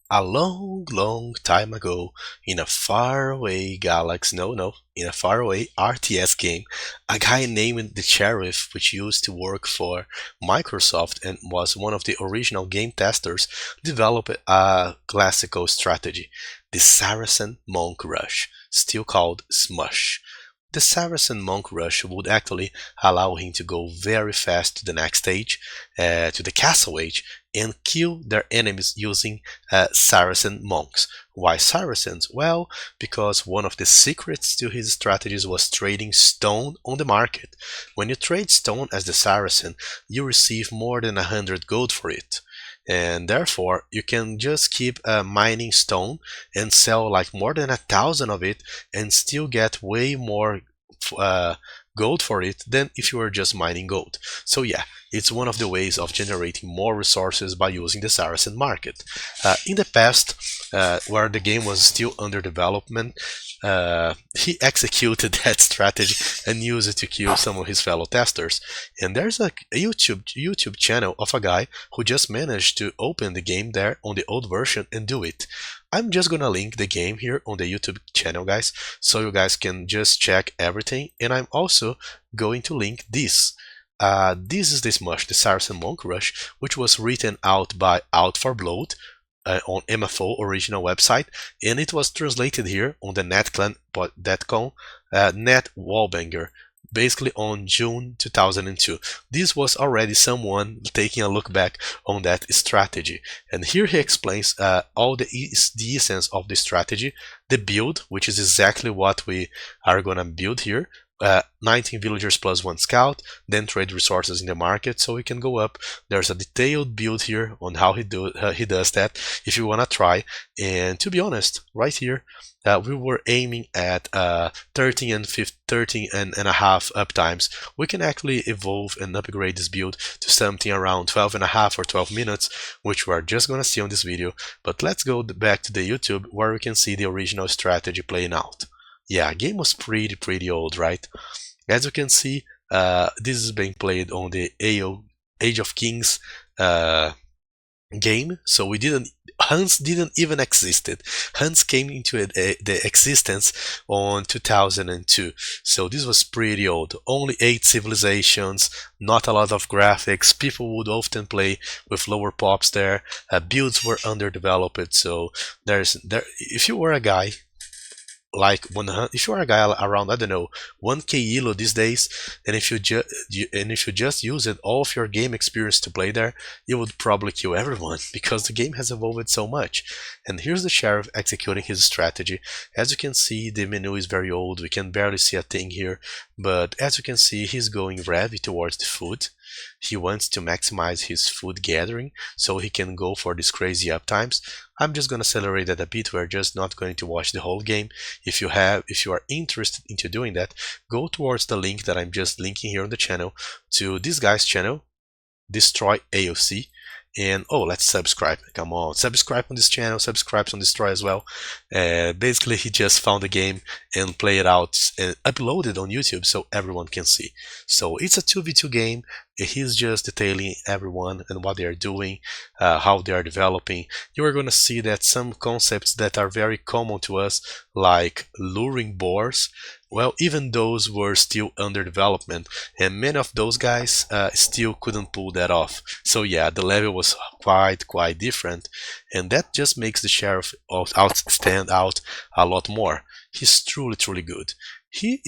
A long time ago, in a faraway galaxy, in a faraway RTS game, a guy named TheSheriff, which used to work for Microsoft and was one of the original game testers, developed a classical strategy, the Saracen Monk Rush, still called SMUSH. The Saracen Monk Rush would actually allow him to go very fast to the next stage, to the castle age, and kill their enemies using Saracen monks. Why Saracens? Well, because one of the secrets to his strategies was trading stone on the market. When you trade stone as the Saracen, you receive more than 100 gold for it. And therefore, you can just keep mining stone and sell like more than 1,000 of it and still get way more uh, gold for it than if you were just mining gold. So yeah, it's one of the ways of generating more resources by using the Saracen market. In the past, where the game was still under development, he executed that strategy and used it to kill some of his fellow testers. And there's a YouTube channel of a guy who just managed to open the game there on the old version and do it. I'm just gonna link the game here on the YouTube channel, guys, so you guys can just check everything. And I'm also going to link this. This is the SMUSH, the Saracen Monk Rush, which was written out by Out for Blood on MFO original website, and it was translated here on the netclan.com net wallbanger, basically on June 2002. This was already someone taking a look back on that strategy, and here he explains all the essence of the strategy, the build, which is exactly what we are gonna build here. 19 villagers plus 1 scout, then trade resources in the market so we can go up. There's a detailed build here on how he does that if you want to try. And to be honest, right here, we were aiming at 13 and 13 and a half uptimes. We can actually evolve and upgrade this build to something around 12 and a half or 12 minutes, which we're just gonna see on this video. But let's go back to the YouTube where we can see the original strategy playing out. Yeah, game was pretty old, right? As you can see, this is being played on the Age of Kings game. So we didn't Hans didn't even existed. Hans came into the existence on 2002. So this was pretty old. Only 8 civilizations, not a lot of graphics. People would often play with lower pops there. Builds were underdeveloped. So if you were a guy like 100, if you are a guy around, I don't know, 1k elo these days, and if you just use it all of your game experience to play there, you would probably kill everyone because the game has evolved so much. And here's the sheriff executing his strategy. As you can see, the menu is very old, we can barely see a thing here, but as you can see, he's going heavy towards the food. He wants to maximize his food gathering so he can go for these crazy uptimes. I'm just gonna accelerate that a bit. We're just not going to watch the whole game. If you are interested into doing that, go towards the link that I'm just linking here on the channel to this guy's channel, Destroy AOC. And oh, let's subscribe. Come on, subscribe on this channel, subscribe on Destroy as well. Basically, he just found the game and play it out and upload it on YouTube so everyone can see. So it's a 2v2 game. He's just detailing everyone and what they are doing, how they are developing. You are going to see that some concepts that are very common to us, like luring boars, well, even those were still under development, and many of those guys still couldn't pull that off. So yeah, the level was quite different, and that just makes the sheriff stand out a lot more. He's truly good. He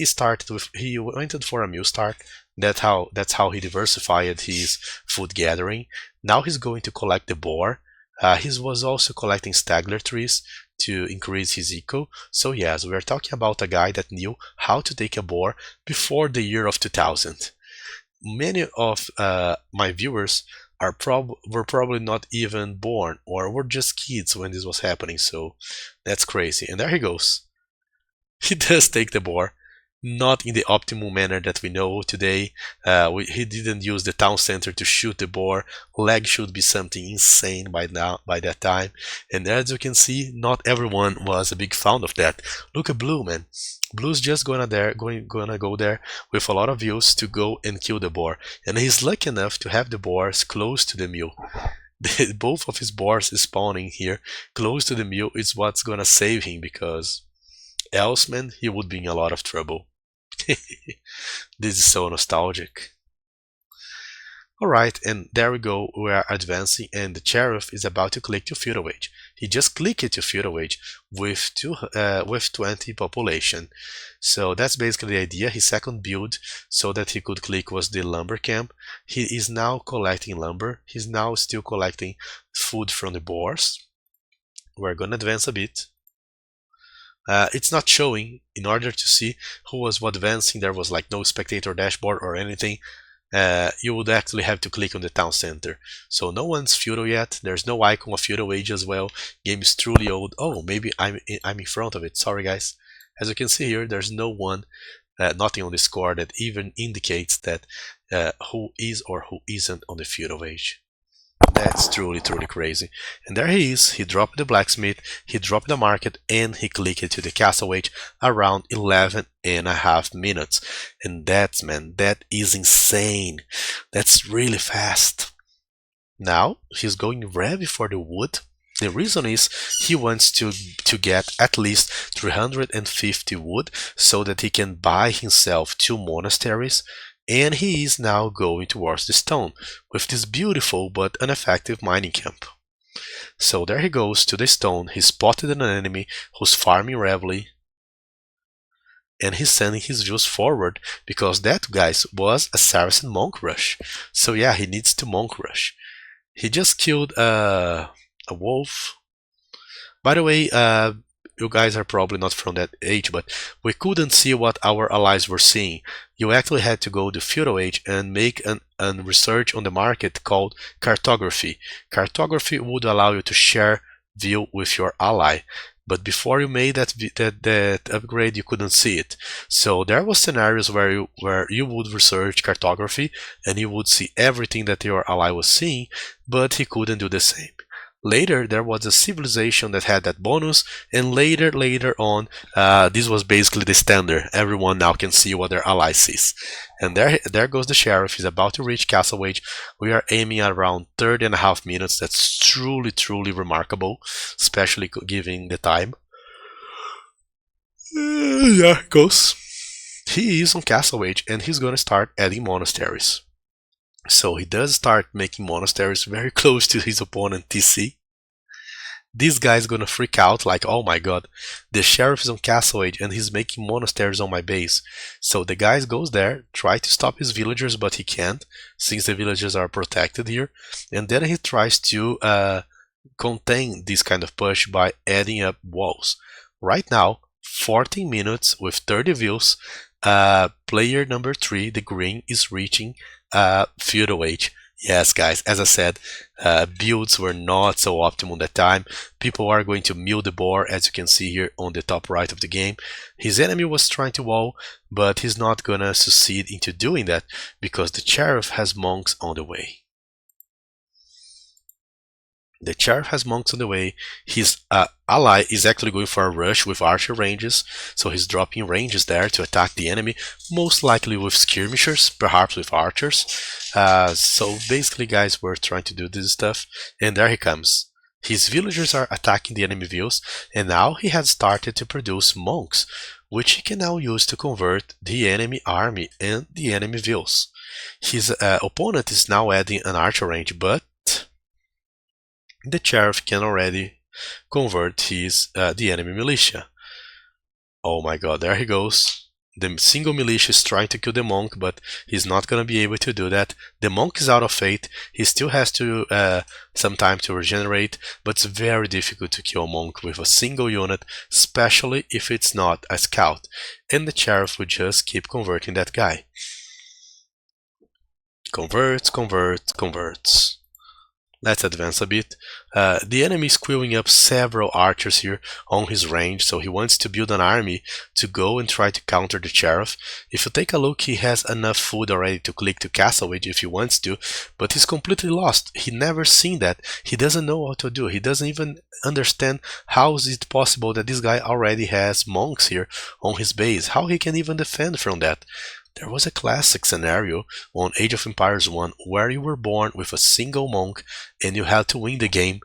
went for a mule start. That's how he diversified his food gathering. Now he's going to collect the boar. He was also collecting stagler trees to increase his eco. So yes, we're talking about a guy that knew how to take a boar before the year of 2000. Many of my viewers were probably not even born or were just kids when this was happening. So that's crazy. And there he goes. He does take the boar. Not in the optimal manner that we know today. He didn't use the town center to shoot the boar. Lag should be something insane by that time. And as you can see, not everyone was a big fan of that. Look at Blue, man. Blue's just gonna go there with a lot of views to go and kill the boar. And he's lucky enough to have the boars close to the mule. Both of his boars spawning here close to the mill is what's gonna save him, because else, man, he would be in a lot of trouble. This is so nostalgic. Alright, and there we go, we are advancing, and the Sheriff is about to click to feudal age. He just clicked to feudal age with 20 population. So that's basically the idea. His second build so that he could click was the lumber camp. He is now collecting lumber. He's now still collecting food from the boars. We're gonna advance a bit. It's not showing. In order to see who was advancing, there was like no spectator dashboard or anything. You would actually have to click on the town center. So no one's feudal yet. There's no icon of feudal age as well. Game is truly old. Oh, maybe I'm in front of it. Sorry, guys. As you can see here, there's no one, nothing on the score that even indicates that who is or who isn't on the feudal age. That's truly crazy. And there he is. He dropped the blacksmith, he dropped the market, and he clicked to the castle age around 11.5 minutes. And that's, man, that is insane. That's really fast. Now he's going ready for the wood. The reason is he wants to get at least 350 wood so that he can buy himself 2 monasteries. And he is now going towards the stone with this beautiful but ineffective mining camp. So there he goes to the stone. He spotted an enemy who's farming heavily, and he's sending his views forward because that, guys, was a Saracen monk rush. So yeah, he needs to monk rush. He just killed a wolf. By the way, you guys are probably not from that age, but we couldn't see what our allies were seeing. You actually had to go to feudal age and make a research on the market called cartography. Cartography would allow you to share view with your ally, but before you made that upgrade, you couldn't see it. So there was scenarios where you would research cartography and you would see everything that your ally was seeing, but he couldn't do the same. Later, there was a civilization that had that bonus, and later on, this was basically the standard. Everyone now can see what their ally sees. And there goes the Sheriff. He's about to reach castle age. We are aiming at around 30.5 minutes. That's truly remarkable, especially given the time. There it goes. He is on castle age, and he's gonna start adding monasteries. So he does start making monasteries very close to his opponent TC. This guy's gonna freak out like, oh my god, the Sheriff is on castle age and he's making monasteries on my base. So the guy goes there, try to stop his villagers, but he can't, since the villagers are protected here. And then he tries to contain this kind of push by adding up walls. Right now, 14 minutes with 30 views, player number 3, the green, is reaching feudal age. Yes, guys, as I said, builds were not so optimal at that time. People are going to mill the boar, as you can see here on the top right of the game. His enemy was trying to wall, but he's not gonna succeed into doing that because the Sheriff has monks on the way. The Sheriff has monks on the way. His ally is actually going for a rush with archer ranges, so he's dropping ranges there to attack the enemy, most likely with skirmishers, perhaps with archers. So basically, guys, we're trying to do this stuff, and there he comes. His villagers are attacking the enemy villas, and now he has started to produce monks, which he can now use to convert the enemy army and the enemy villas. His opponent is now adding an archer range, but the Sheriff can already convert the enemy militia. Oh my god, there he goes. The single militia is trying to kill the monk, but he's not gonna be able to do that. The monk is out of fate. He still has to some time to regenerate, but it's very difficult to kill a monk with a single unit, especially if it's not a scout. And the Sheriff will just keep converting that guy. Converts. Let's advance a bit. The enemy is queuing up several archers here on his range, so he wants to build an army to go and try to counter the Sheriff. If you take a look, he has enough food already to click to castle age if he wants to, but he's completely lost. He never seen that. He doesn't know what to do. He doesn't even understand how is it possible that this guy already has monks here on his base. How he can even defend from that. There was a classic scenario on Age of Empires 1 where you were born with a single monk and you had to win the game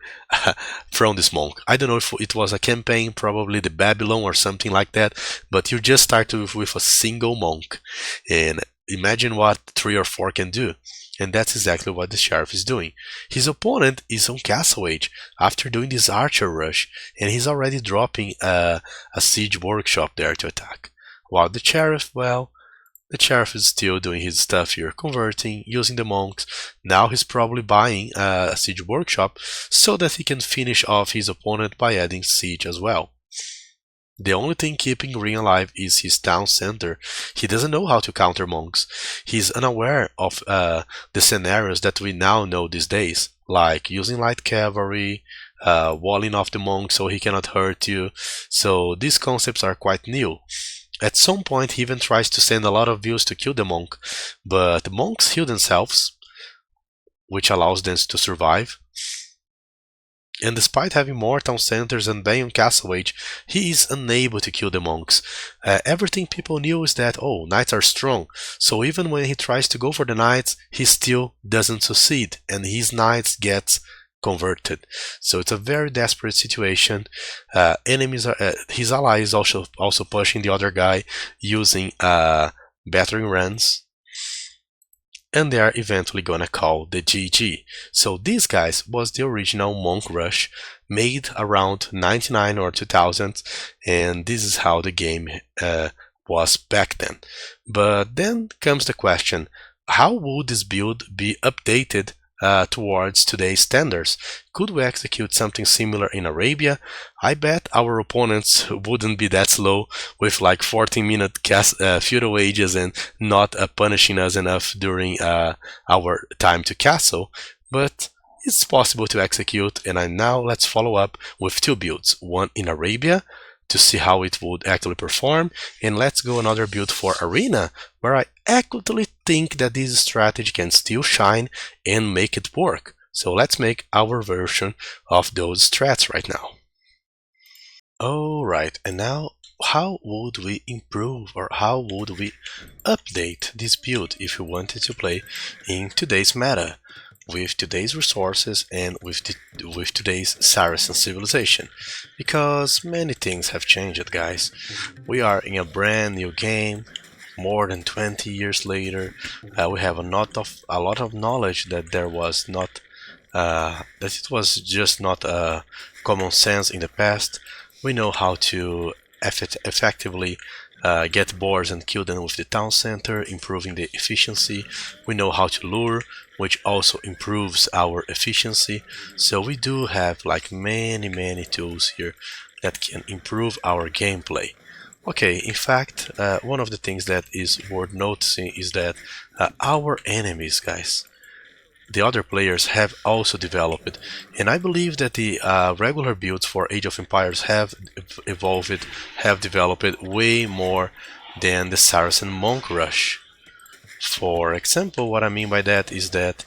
from this monk. I don't know if it was a campaign, probably the Babylon or something like that, but you just started with a single monk. And imagine what 3 or 4 can do. And that's exactly what the Sheriff is doing. His opponent is on Castle Age after doing this archer rush, and he's already dropping a siege workshop there to attack. While the Sheriff, well, the Sheriff is still doing his stuff here, converting, using the monks. Now he's probably buying a siege workshop so that he can finish off his opponent by adding siege as well. The only thing keeping Ring alive is his town center. He doesn't know how to counter monks. He's unaware of the scenarios that we now know these days, like using light cavalry, walling off the monk so he cannot hurt you. So these concepts are quite new. At some point he even tries to send a lot of views to kill the monk, but the monks heal themselves, which allows them to survive. And despite having more town centers and being on Castle Age, he is unable to kill the monks. Everything people knew is that, oh, knights are strong, so even when he tries to go for the knights, he still doesn't succeed, and his knights get converted. So it's a very desperate situation. Enemies are his allies also pushing the other guy using battering rams, and they are eventually gonna call the GG. So these guys was the original monk rush made around 99 or 2000, and this is how the game was back then. But then comes the question, how would this build be updated towards today's standards? Could we execute something similar in Arabia? I bet our opponents wouldn't be that slow with like 14-minute feudal ages and not punishing us enough during our time to castle, but it's possible to execute. And now let's follow up with 2 builds, one in Arabia to see how it would actually perform, and let's go another build for Arena, where I actually think that this strategy can still shine and make it work. So let's make our version of those strats right now. Alright, and now how would we improve or how would we update this build if we wanted to play in today's meta, with today's resources and with today's Saracen civilization? Because many things have changed, guys. We are in a brand new game. More than 20 years later, we have a lot of knowledge that there was not that it was just not common sense in the past. We know how to effectively get boars and kill them with the town center, improving the efficiency. We know how to lure, which also improves our efficiency. So we do have like many tools here that can improve our gameplay. Okay, in fact, one of the things that is worth noticing is that our enemies, guys, the other players have also developed, and I believe that the regular builds for Age of Empires have evolved, have developed way more than the Saracen Monk Rush. For example, what I mean by that is that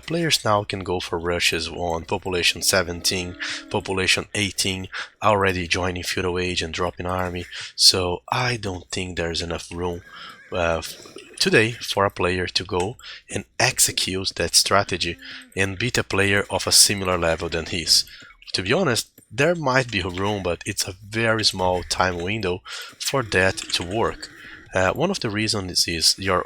players now can go for rushes on population 17, population 18, already joining feudal age and dropping army. So I don't think there's enough room today for a player to go and execute that strategy and beat a player of a similar level than his. To be honest, there might be room, but it's a very small time window for that to work. One of the reasons is your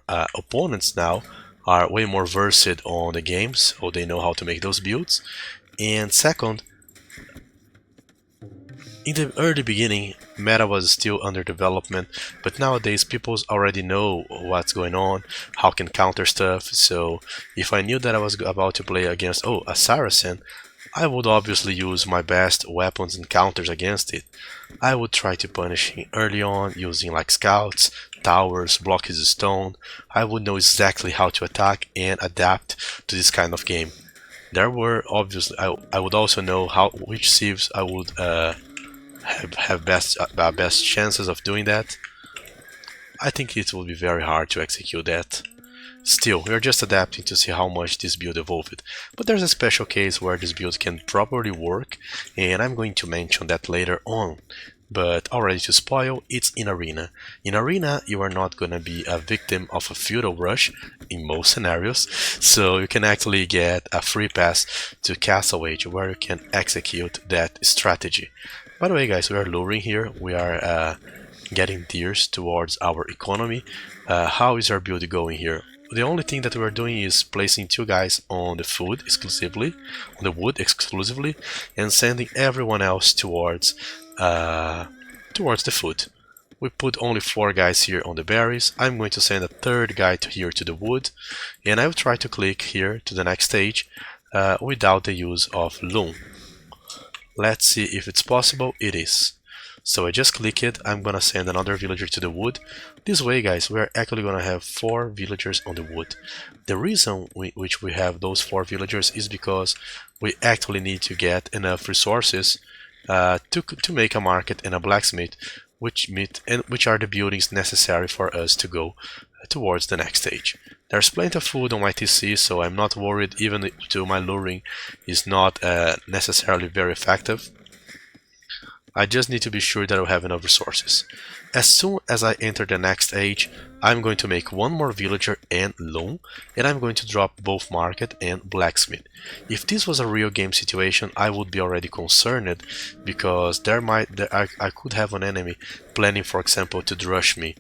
opponents now are way more versed on the games, so they know how to make those builds. And second, in the early beginning, meta was still under development, but nowadays people already know what's going on, how can counter stuff. So if I knew that I was about to play against a Saracen, I would obviously use my best weapons and counters against it. I would try to punish him early on using like scouts, towers, block his stone. I would know exactly how to attack and adapt to this kind of game. There were obviously I would also know which civs I would have best chances of doing that. I think it will be very hard to execute that. Still, we are just adapting to see how much this build evolved, but there's a special case where this build can properly work, and I'm going to mention that later on. but already to spoil, it's in Arena. In Arena, you are not gonna be a victim of a feudal rush in most scenarios, so you can actually get a free pass to Castle Age where you can execute that strategy. By the way, guys, we are luring here. We are getting deers towards our economy. How is our build going here? The only thing that we're doing is placing 2 guys on the food exclusively, on the wood exclusively, and sending everyone else towards the food. We put only 4 guys here on the berries. I'm going to send a 3rd guy here to the wood, and I will try to click here to the next stage without the use of loom. Let's see if it's possible. It is. So I just click it. I'm gonna send another villager to the wood. This way, guys, we're actually gonna have 4 villagers on the wood. The reason which we have those 4 villagers is because we actually need to get enough resources to make a market and a blacksmith, which are the buildings necessary for us to go towards the next stage. There's plenty of food on my TC, so I'm not worried, even though my luring is not necessarily very effective. I just need to be sure that I have enough resources. As soon as I enter the next age, I'm going to make 1 more villager and loom, and I'm going to drop both market and blacksmith. If this was a real game situation, I would be already concerned, because I could have an enemy planning, for example, to rush me,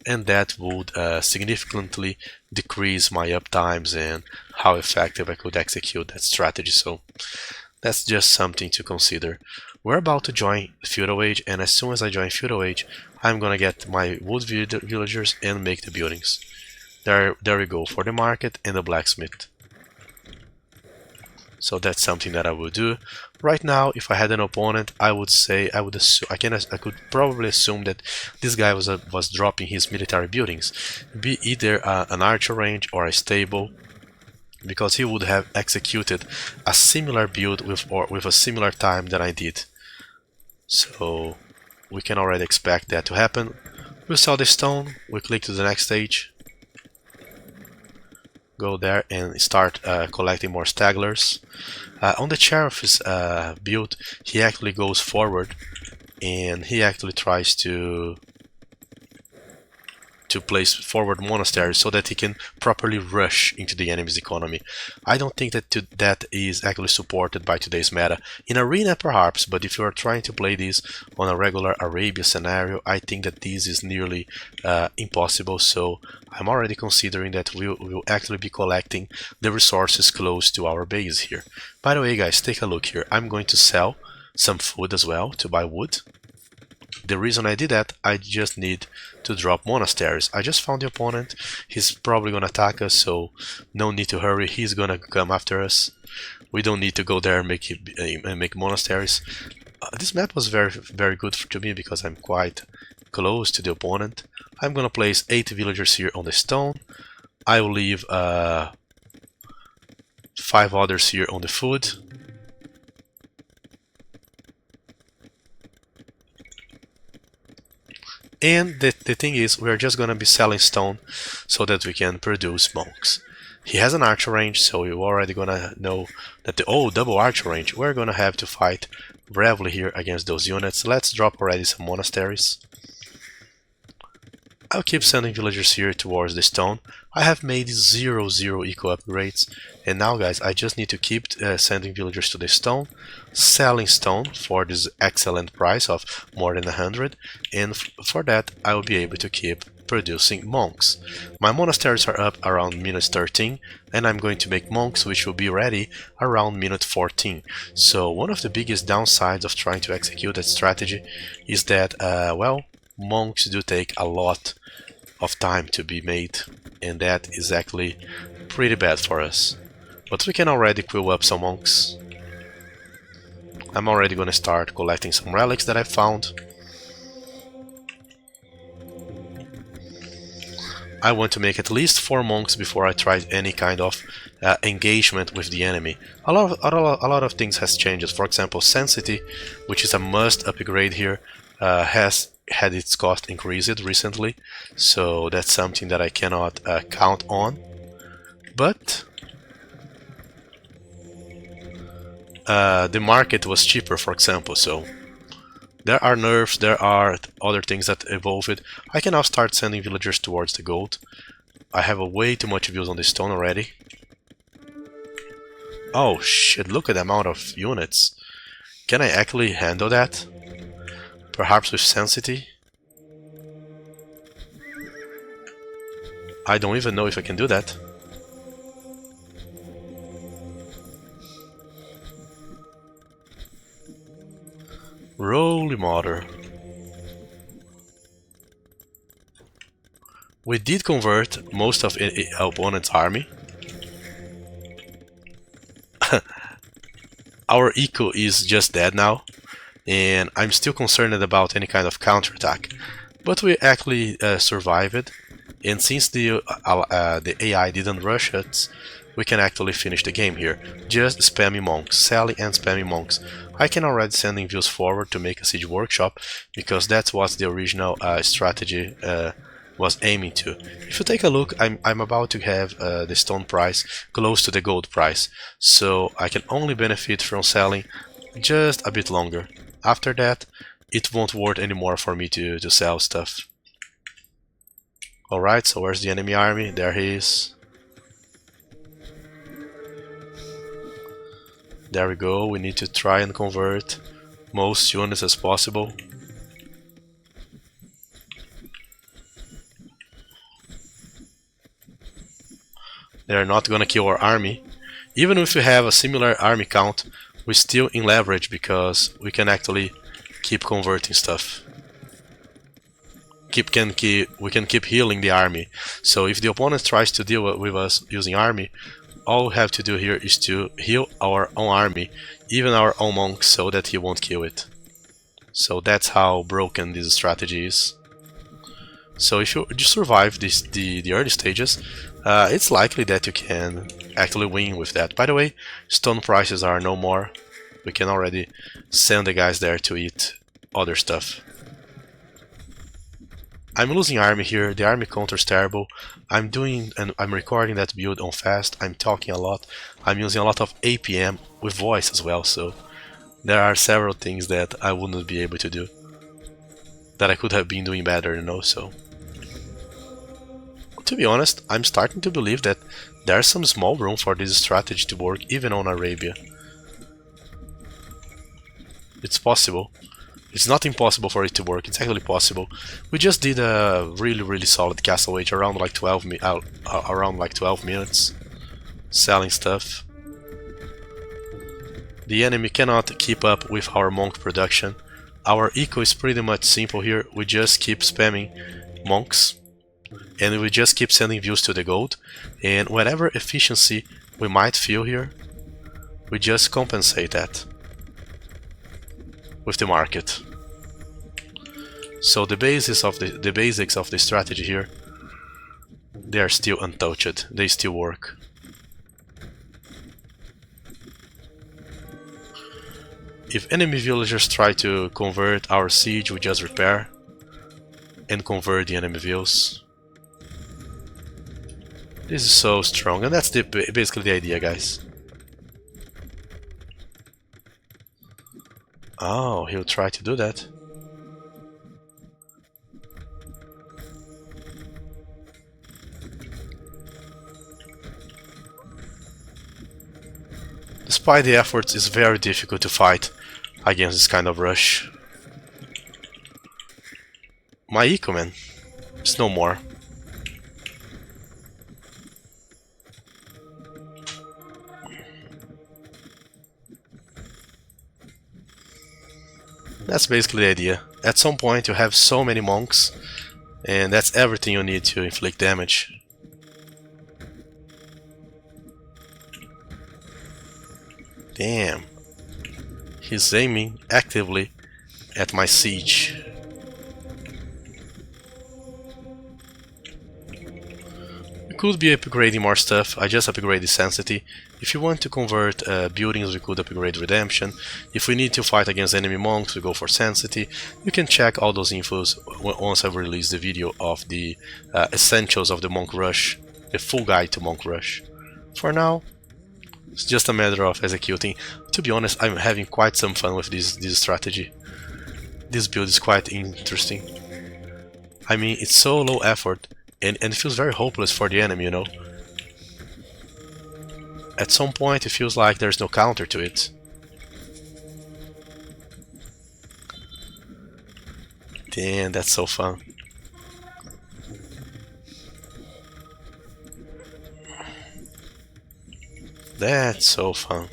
and that would significantly decrease my uptimes and how effective I could execute that strategy. So that's just something to consider. We're about to join Feudal Age, and as soon as I join Feudal Age, I'm gonna get my wood villagers and make the buildings. There we go for the market and the blacksmith. So that's something that I will do. Right now, if I had an opponent, I would say I could probably assume that this guy was dropping his military buildings, be either an archer range or a stable, because he would have executed a similar build with a similar time that I did. So we can already expect that to happen. We sell the stone, we click to the next stage, go there and start collecting more stagglers. On the Sheriff's build, he actually goes forward and he actually tries to place forward monasteries so that he can properly rush into the enemy's economy. I don't think that is actually supported by today's meta. In Arena perhaps, but if you are trying to play this on a regular Arabia scenario, I think that this is nearly impossible, so I'm already considering that we'll actually be collecting the resources close to our base here. By the way, guys, take a look here. I'm going to sell some food as well to buy wood. The reason I did that, I just need to drop monasteries. I just found the opponent. He's probably gonna attack us, so no need to hurry. He's gonna come after us. We don't need to go there and make monasteries. This map was very good to me because I'm quite close to the opponent. I'm gonna place 8 villagers here on the stone. I will leave 5 others here on the food. And the thing is, we're just gonna be selling stone so that we can produce monks. He has an archer range, so you're already gonna know that double archer range. We're gonna have to fight bravely here against those units. Let's drop already some monasteries. I'll keep sending villagers here towards the stone. I have made 0 eco upgrades, and now guys, I just need to keep sending villagers to the stone, selling stone for this excellent price of more than 100, and for that I will be able to keep producing monks. My monasteries are up around minute 13, and I'm going to make monks which will be ready around minute 14. So one of the biggest downsides of trying to execute that strategy is that, well, monks do take a lot of time to be made, and that is actually pretty bad for us. But we can already quill up some monks. I'm already gonna start collecting some relics that I found. I want to make at least 4 monks before I try any kind of engagement with the enemy. A lot of things has changed. For example, Sensity, which is a must upgrade here, has had its cost increased recently, so that's something that I cannot count on. But the market was cheaper, for example, so There are nerfs, there are other things that evolved. I can now start sending villagers towards the gold. I have a way too much views on the stone already. Oh shit, look at the amount of units. Can I actually handle that? Perhaps with Sensity? I don't even know if I can do that. Holy mother. We did convert most of our opponent's army. Our eco is just dead now, and I'm still concerned about any kind of counterattack. But we actually survived, and since the AI didn't rush us, we can actually finish the game here. Just spamming monks, Sally and spamming monks. I can already sending views forward to make a siege workshop, because that's what the original strategy was aiming to. If you take a look, I'm about to have the stone price close to the gold price, so I can only benefit from selling just a bit longer. After that, it won't worth anymore for me to sell stuff. Alright, so where's the enemy army? There he is. There we go, we need to try and convert most units as possible. They're not gonna kill our army. Even if we have a similar army count, we're still in leverage because we can actually keep converting stuff. We can keep healing the army. So if the opponent tries to deal with us using army, all we have to do here is to heal our own army, even our own monks, so that he won't kill it. So that's how broken this strategy is. So if you survive the early stages, it's likely that you can actually win with that. By the way, stone prices are no more. We can already send the guys there to eat other stuff. I'm losing army here, the army counter is terrible. I'm recording that build on fast, I'm talking a lot, I'm using a lot of APM with voice as well, so there are several things that I wouldn't be able to do, that I could have been doing better, you know, so. To be honest, I'm starting to believe that there's some small room for this strategy to work even on Arabia. It's possible. It's not impossible for it to work, it's actually possible. We just did a really solid castle age around like 12 minutes selling stuff. The enemy cannot keep up with our monk production. Our eco is pretty much simple here, we just keep spamming monks and we just keep sending views to the gold, and whatever efficiency we might feel here, we just compensate that with the market. So the basics of the strategy here, they are still untouched, they still work. If enemy villagers try to convert our siege, we just repair and convert the enemy villas. This is so strong, and that's basically the idea, guys. Oh, he'll try to do that. Despite the efforts, it's very difficult to fight against this kind of rush. My eco, man, it's no more. That's basically the idea. At some point you have so many monks, and that's everything you need to inflict damage. Damn. He's aiming actively at my siege. We could be upgrading more stuff. I just upgraded Sensity. If you want to convert buildings, we could upgrade Redemption. If we need to fight against enemy monks, we go for Sensity. You can check all those infos once I've released the video of the essentials of the Monk Rush, the full guide to Monk Rush. For now, it's just a matter of executing. To be honest, I'm having quite some fun with this strategy. This build is quite interesting. I mean, it's so low effort, and it feels very hopeless for the enemy, you know? At some point, it feels like there's no counter to it. Damn, that's so fun. That's so fun.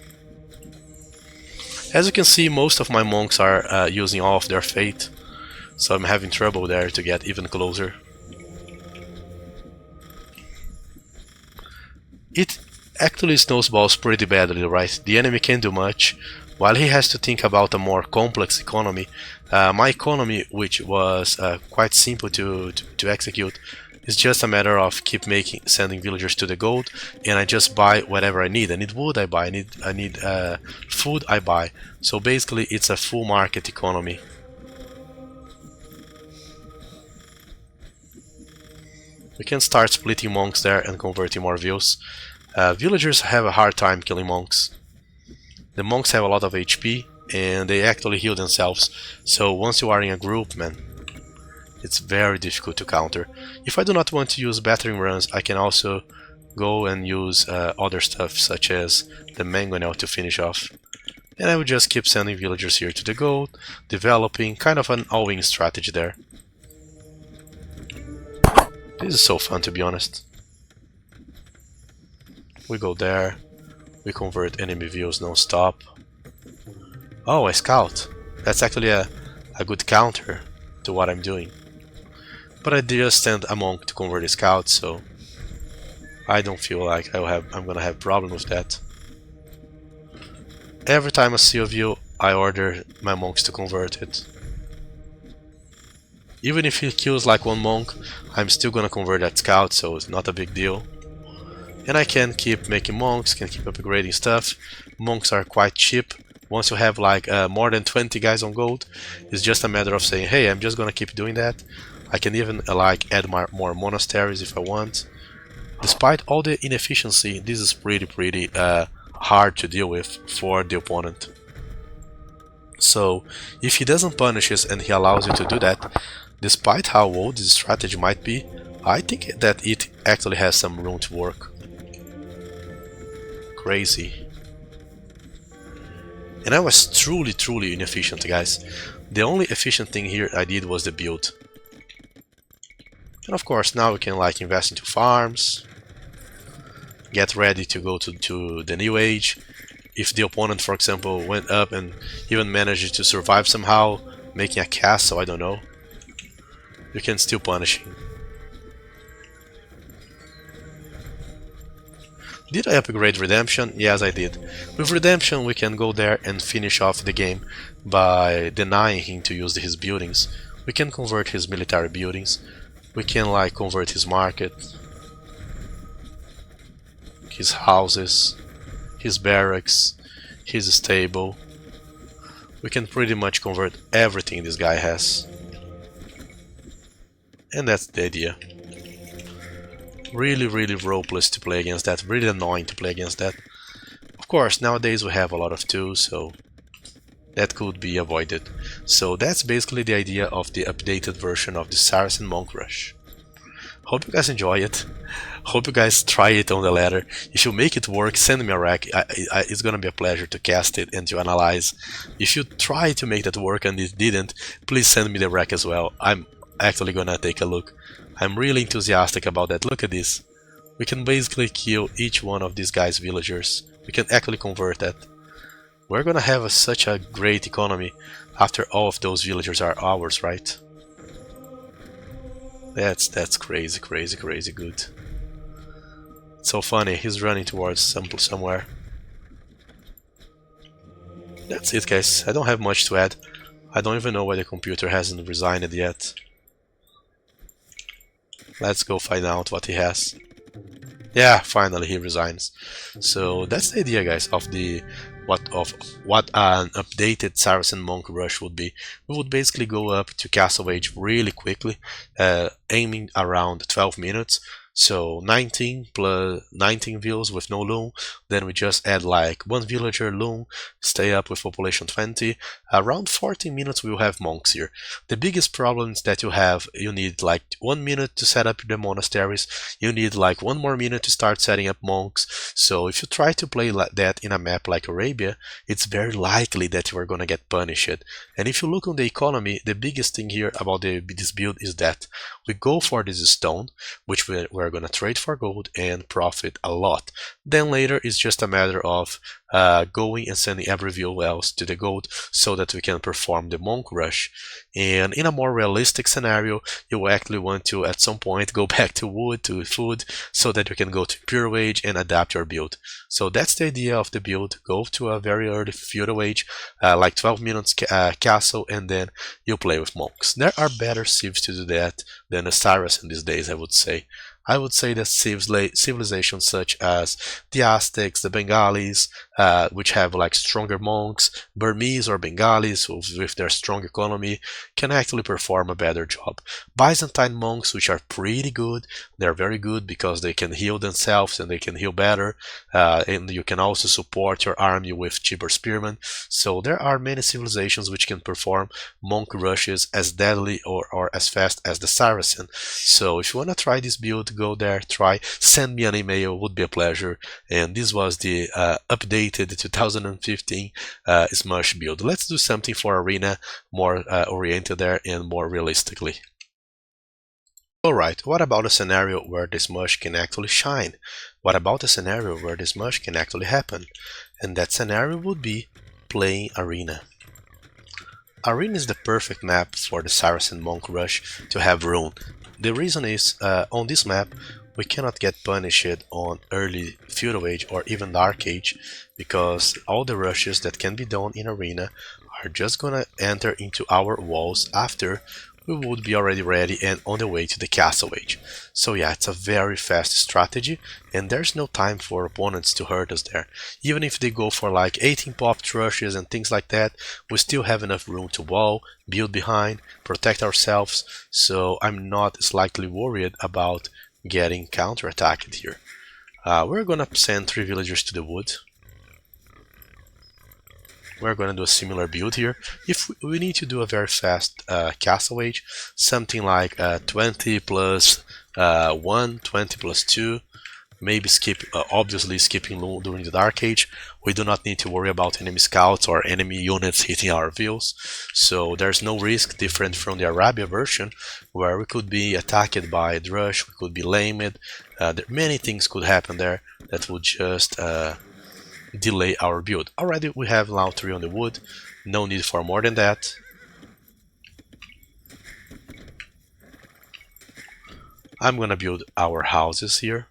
As you can see, most of my monks are using all of their fate, so I'm having trouble there to get even closer. It actually snowballs pretty badly, right? The enemy can't do much, while he has to think about a more complex economy. My economy, which was quite simple to execute, is just a matter of keep sending villagers to the gold, and I just buy whatever I need. I need wood, I buy. I need food, I buy. So basically, it's a full market economy. We can start splitting monks there and converting more views. Villagers have a hard time killing monks. The monks have a lot of HP and they actually heal themselves, so once you are in a group, man, it's very difficult to counter. If I do not want to use battering runs, I can also go and use other stuff such as the mangonel to finish off. And I will just keep sending villagers here to the gold, developing kind of an all-in strategy there. This is so fun, to be honest. We go there, we convert enemy views non-stop. Oh, a scout. That's actually a good counter to what I'm doing. But I just send a monk to convert a scout, so I don't feel like I'm gonna have problem with that. Every time I see a view, I order my monks to convert it. Even if he kills like one monk, I'm still gonna convert that scout, so it's not a big deal. And I can keep making monks, can keep upgrading stuff. Monks are quite cheap. Once you have like more than 20 guys on gold, it's just a matter of saying, hey, I'm just gonna keep doing that. I can even like add more monasteries if I want. Despite all the inefficiency, this is pretty hard to deal with for the opponent. So if he doesn't punish us and he allows you to do that, despite how old this strategy might be, I think that it actually has some room to work. Crazy. And I was truly inefficient, guys. The only efficient thing here I did was the build. And of course now we can like invest into farms, get ready to go to the new age. If the opponent, for example, went up and even managed to survive somehow, making a castle, I don't know, you can still punish him. Did I upgrade Redemption? Yes, I did. With Redemption we can go there and finish off the game by denying him to use his buildings. We can convert his military buildings. We can like convert his market, his houses, his barracks, his stable. We can pretty much convert everything this guy has. And that's the idea. Really ropeless to play against that, really annoying to play against that. Of course, nowadays we have a lot of tools, so that could be avoided. So that's basically the idea of the updated version of the Saracen Monk Rush. Hope you guys enjoy it. Hope you guys try it on the ladder. If you make it work, send me a rec. It's gonna be a pleasure to cast it and to analyze. If you try to make that work and it didn't, please send me the rec as well. I'm actually gonna take a look. I'm really enthusiastic about that. Look at this. We can basically kill each one of these guys' villagers. We can actually convert that. We're gonna have such a great economy after all of those villagers are ours, right? That's crazy good. It's so funny, he's running towards somewhere. That's it, guys. I don't have much to add. I don't even know why the computer hasn't resigned yet. Let's go find out what he has. Yeah, finally he resigns. So that's the idea, guys, of what an updated Saracen Monk Rush would be. We would basically go up to Castle Age really quickly, aiming around 12 minutes. So 19 plus 19 villas with no loom. Then we just add like one villager loom, stay up with population 20. Around 40 minutes we'll have monks here. The biggest problem is that you need like 1 minute to set up the monasteries. You need like one more minute to start setting up monks. So if you try to play like that in a map like Arabia, it's very likely that you are gonna get punished. And if you look on the economy, the biggest thing here about this build is that we go for this stone, which we're gonna trade for gold and profit a lot. Then later it's just a matter of going and sending every view else to the gold so that we can perform the monk rush. And in a more realistic scenario, you actually want to at some point go back to wood, to food, so that you can go to Pure Age and adapt your build. So that's the idea of the build. Go to a very early feudal age, like 12 minutes castle, and then you play with monks. There are better civs to do that than a Saracen these days, I would say. I would say that civilizations such as the Aztecs, the Bengalis, which have like stronger monks, Burmese or Bengalis with their strong economy, can actually perform a better job. Byzantine monks, which are pretty good, they're very good because they can heal themselves and they can heal better, and you can also support your army with cheaper spearmen. So there are many civilizations which can perform monk rushes as deadly or as fast as the Saracen. So if you want to try this build, go there, try, send me an email, would be a pleasure. And this was the updated 2015 SMUSH build. Let's do something for Arena more oriented there and more realistically. Alright, what about a scenario where this SMUSH can actually shine? What about a scenario where this SMUSH can actually happen? And that scenario would be playing Arena. Arena is the perfect map for the Saracen Monk Rush to have rune. The reason is, on this map, we cannot get punished on early Feudal Age or even Dark Age, because all the rushes that can be done in Arena are just gonna enter into our walls after we would be already ready and on the way to the Castle Age. So yeah, it's a very fast strategy, and there's no time for opponents to hurt us there. Even if they go for like 18 popped rushes and things like that, we still have enough room to wall, build behind, protect ourselves, so I'm not slightly worried about getting counterattacked here. We're gonna send 3 villagers to the wood. We're going to do a similar build here. If we need to do a very fast castle age, something like 20 plus 1, 20 plus 2, maybe skip, obviously skipping during the Dark Age. We do not need to worry about enemy scouts or enemy units hitting our views, so there's no risk, different from the Arabia version, where we could be attacked by a Drush, we could be lamed, many things could happen there that would just delay our build. Already we have now 3 on the wood, no need for more than that. I'm gonna build our houses here.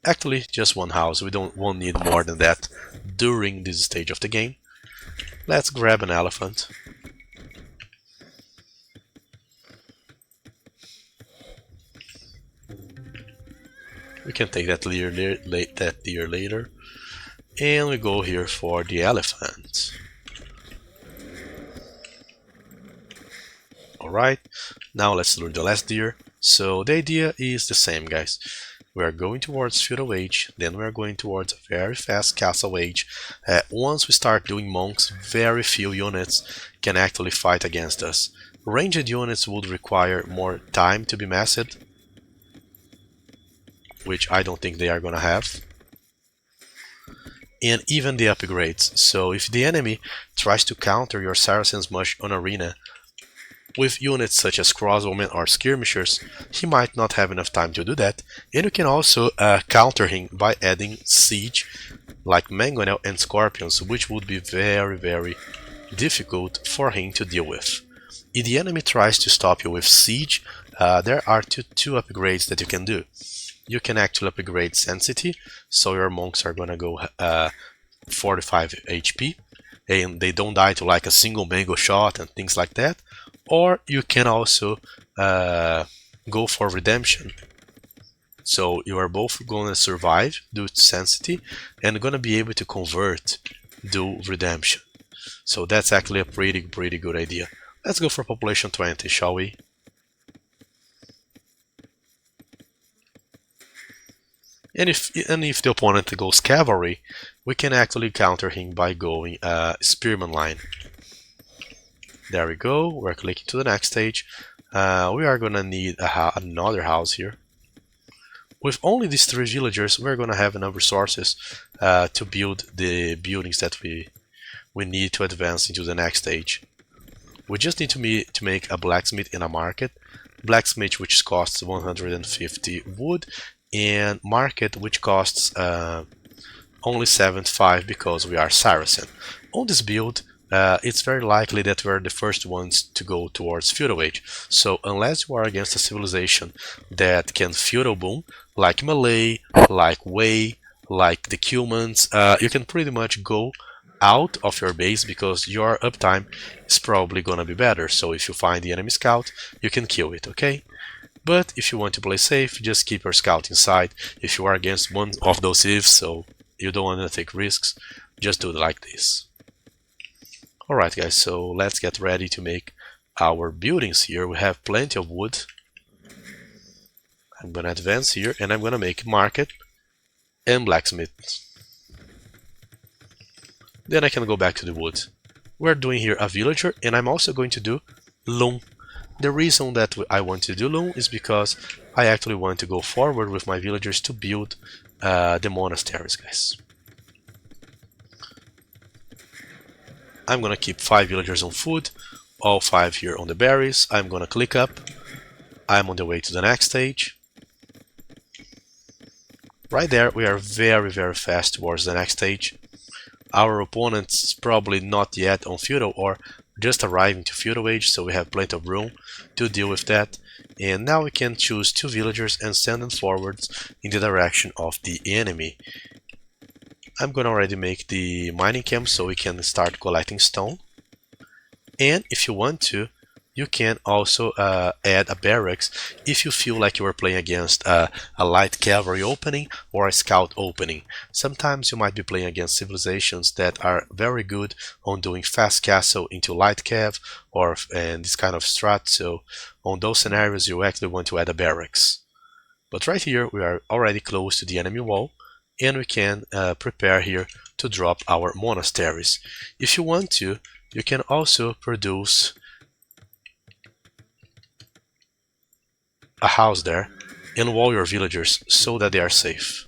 Actually, just one house, we won't need more than that during this stage of the game. Let's grab an elephant. We can take that deer later. And we go here for the elephant. Alright, now let's do the last deer. So the idea is the same, guys. We are going towards Feudal Age, then we are going towards a very fast Castle Age. Once we start doing monks, very few units can actually fight against us. Ranged units would require more time to be massed, which I don't think they are gonna have. And even the upgrades. So if the enemy tries to counter your Saracen's SMUSH on Arena with units such as crossbowmen or skirmishers, he might not have enough time to do that. And you can also counter him by adding siege, like mangonel and scorpions, which would be very, very difficult for him to deal with. If the enemy tries to stop you with siege, there are two upgrades that you can do. You can actually upgrade Sensity, so your monks are gonna go 45 HP, and they don't die to like a single mango shot and things like that. Or you can also go for Redemption. So you are both gonna survive due to Sensity, and gonna be able to convert do Redemption. So that's actually a pretty good idea. Let's go for population 20, shall we? And if the opponent goes cavalry, we can actually counter him by going spearman line. There we go. We're clicking to the next stage. We are gonna need another house here. With only these 3 villagers, we're gonna have enough resources to build the buildings that we need to advance into the next stage. We just need to make a blacksmith and a market. Blacksmith, which costs 150 wood, and market, which costs only 75 because we are Saracen. On this build, it's very likely that we're the first ones to go towards feudal age. So unless you are against a civilization that can feudal boom, like Malay, like Wei, like the Cumans, you can pretty much go out of your base because your uptime is probably gonna be better. So if you find the enemy scout, you can kill it, okay? But if you want to play safe, just keep your scout inside. If you are against one of those thieves, so you don't want to take risks, just do it like this. Alright guys, so let's get ready to make our buildings here. We have plenty of wood. I'm gonna advance here and I'm gonna make market and blacksmith. Then I can go back to the wood. We're doing here a villager, and I'm also going to do loom. The reason that I want to do loom is because I actually want to go forward with my villagers to build the monasteries, guys. I'm gonna keep 5 villagers on food, all 5 here on the berries. I'm gonna click up. I'm on the way to the next stage. Right there, we are very, very fast towards the next stage. Our opponent's probably not yet on feudal or just arriving to feudal age, so we have plenty of room to deal with that. And now we can choose 2 villagers and send them forwards in the direction of the enemy. I'm gonna already make the mining camp so we can start collecting stone. And if you want to, you can also add a barracks if you feel like you are playing against a light cavalry opening or a scout opening. Sometimes you might be playing against civilizations that are very good on doing fast castle into light cav and this kind of strat, so on those scenarios you actually want to add a barracks. But right here we are already close to the enemy wall and we can prepare here to drop our monasteries. If you want to, you can also produce a house there and wall your villagers so that they are safe.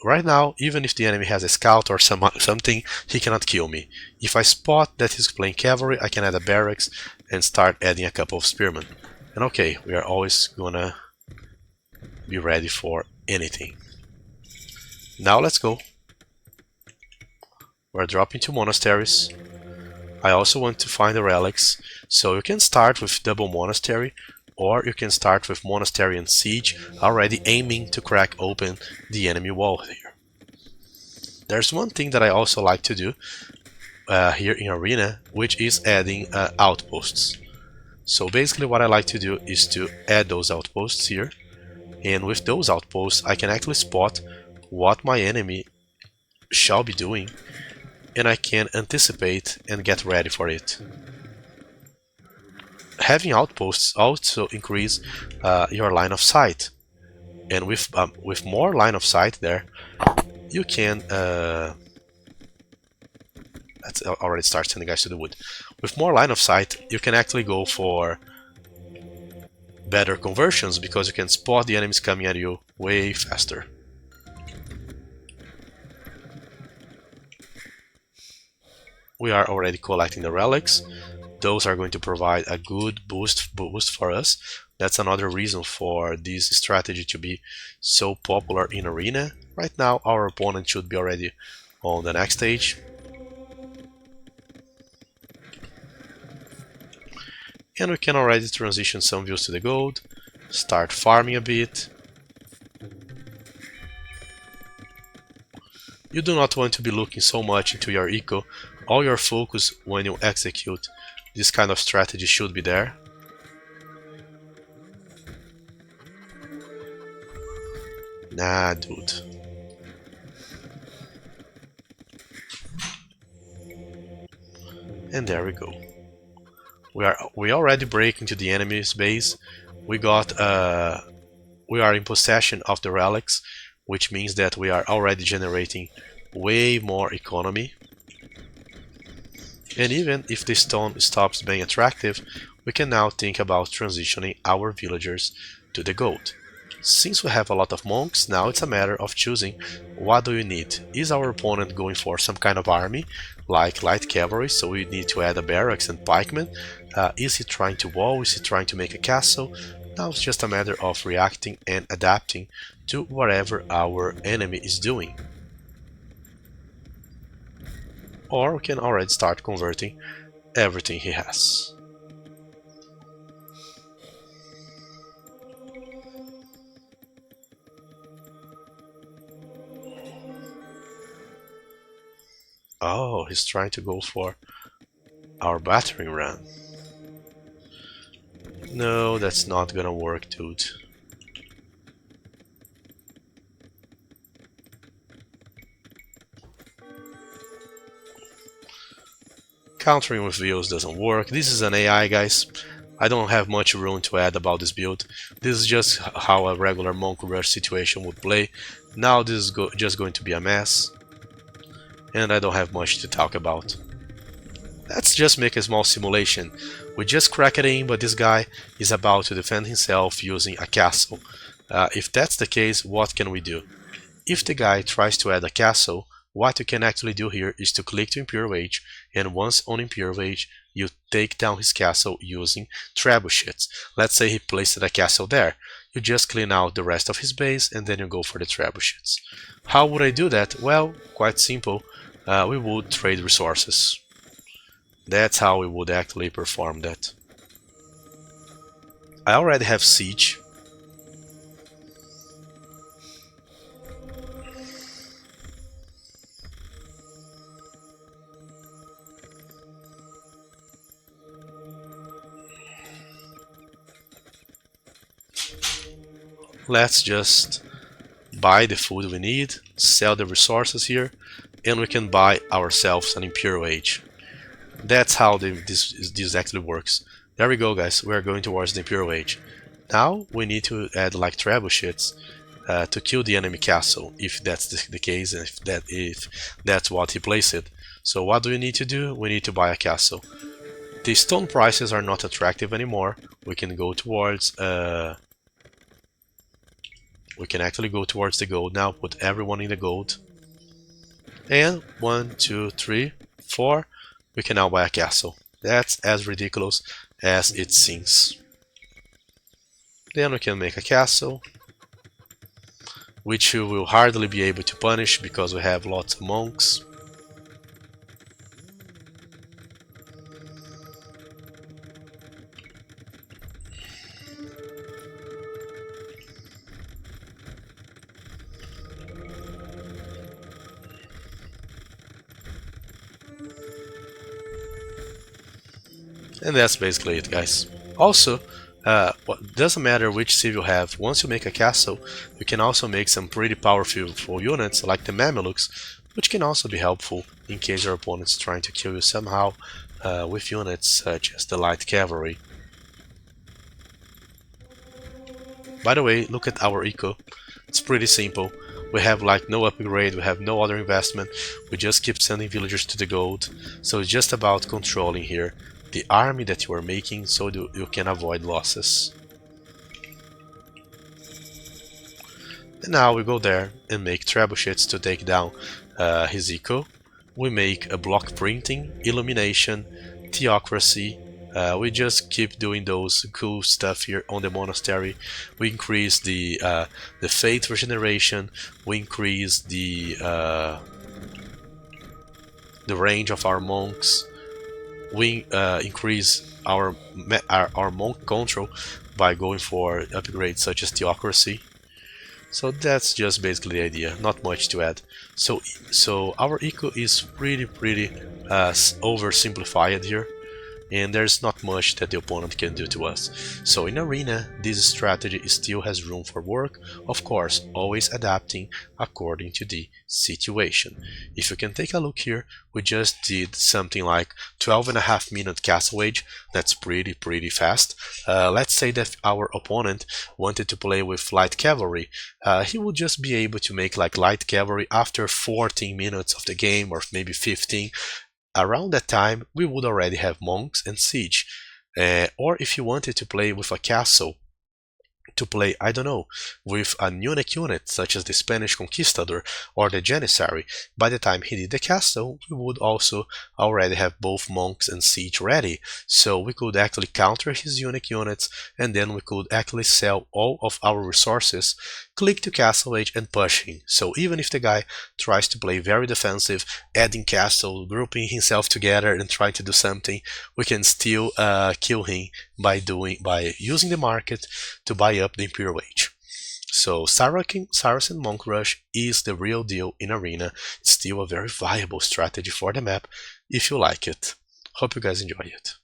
Right now, even if the enemy has a scout or something, he cannot kill me. If I spot that he's playing cavalry, I can add a barracks and start adding a couple of spearmen. And okay, we are always gonna be ready for anything. Now let's go. We're dropping 2 monasteries. I also want to find the relics, so you can start with double monastery, or you can start with monastery and siege, already aiming to crack open the enemy wall here. There's one thing that I also like to do here in arena, which is adding outposts. So basically what I like to do is to add those outposts here, and with those outposts I can actually spot what my enemy shall be doing, and I can anticipate and get ready for it. Having outposts also increase your line of sight, and with more line of sight there, you can let's already start sending guys to the wood. With more line of sight, you can actually go for better conversions because you can spot the enemies coming at you way faster. We are already collecting the relics. Those are going to provide a good boost for us. That's another reason for this strategy to be so popular in arena. Right now our opponent should be already on the next stage. And we can already transition some views to the gold, start farming a bit. You do not want to be looking so much into your eco. All your focus when you execute this kind of strategy should be there. Nah, dude. And there we go. We already break into the enemy's base. We got we are in possession of the relics, which means that we are already generating way more economy. And even if the stone stops being attractive, we can now think about transitioning our villagers to the gold. Since we have a lot of monks, now it's a matter of choosing what do you need. Is our opponent going for some kind of army, like light cavalry, so we need to add a barracks and pikemen? Is he trying to wall? Is he trying to make a castle? Now it's just a matter of reacting and adapting to whatever our enemy is doing. Or we can already start converting everything he has. Oh, he's trying to go for our battering ram. No, that's not gonna work, dude. Countering with views doesn't work. This is an AI, guys. I don't have much room to add about this build. This is just how a regular monk rush situation would play. Now this is just going to be a mess. And I don't have much to talk about. Let's just make a small simulation. We just crack it in, but this guy is about to defend himself using a castle. If that's the case, what can we do? If the guy tries to add a castle, what you can actually do here is to click to Imperial Age, and once on Imperial Age, you take down his castle using trebuchets. Let's say he placed a castle there. You just clean out the rest of his base, and then you go for the trebuchets. How would I do that? Well, quite simple. We would trade resources. That's how we would actually perform that. I already have siege. Let's just buy the food we need, sell the resources here, and we can buy ourselves an Imperial Age. That's how this actually works. There we go, guys. We are going towards the Imperial Age. Now we need to add like trebuchets to kill the enemy castle, if that's the case, and if that's what he placed it. So what do we need to do? We need to buy a castle. The stone prices are not attractive anymore. We can go towards we can actually go towards the gold now, put everyone in the gold. And 1, 2, 3, 4, we can now buy a castle. That's as ridiculous as it seems. Then we can make a castle, which you will hardly be able to punish because we have lots of monks. And that's basically it, guys. Also, doesn't matter which civ you have, once you make a castle, you can also make some pretty powerful units like the Mamelukes, which can also be helpful in case your opponent is trying to kill you somehow with units such as the light cavalry. By the way, look at our eco. It's pretty simple. We have like no upgrade, we have no other investment, we just keep sending villagers to the gold. So it's just about controlling here the army that you are making so you can avoid losses. And now we go there and make trebuchets to take down his eco. We make a block printing, illumination, theocracy. We just keep doing those cool stuff here on the monastery. We increase the faith regeneration. We increase the range of our monks. We increase our monk control by going for upgrades such as theocracy. So that's just basically the idea, not much to add. So our eco is pretty oversimplified here. and there's not much that the opponent can do to us. So in Arena, this strategy still has room for work, of course, always adapting according to the situation. If you can take a look here, we just did something like 12.5 minute castle age. That's pretty fast. Let's say that our opponent wanted to play with light cavalry. He would just be able to make like light cavalry after 14 minutes of the game, or maybe 15. Around that time, we would already have monks and siege. Or if you wanted to play with a castle, to play, I don't know, with a unique unit such as the Spanish Conquistador or the Janissary. By the time he did the castle, we would also already have both monks and siege ready, so we could actually counter his unique units, and then we could actually sell all of our resources, click to castle age and pushing. So even if the guy tries to play very defensive, adding castle, grouping himself together and trying to do something, we can still kill him by using the market to buy up the Imperial Age. So Saracen Monk Rush is the real deal in Arena. It's still a very viable strategy for the map if you like it. Hope you guys enjoy it.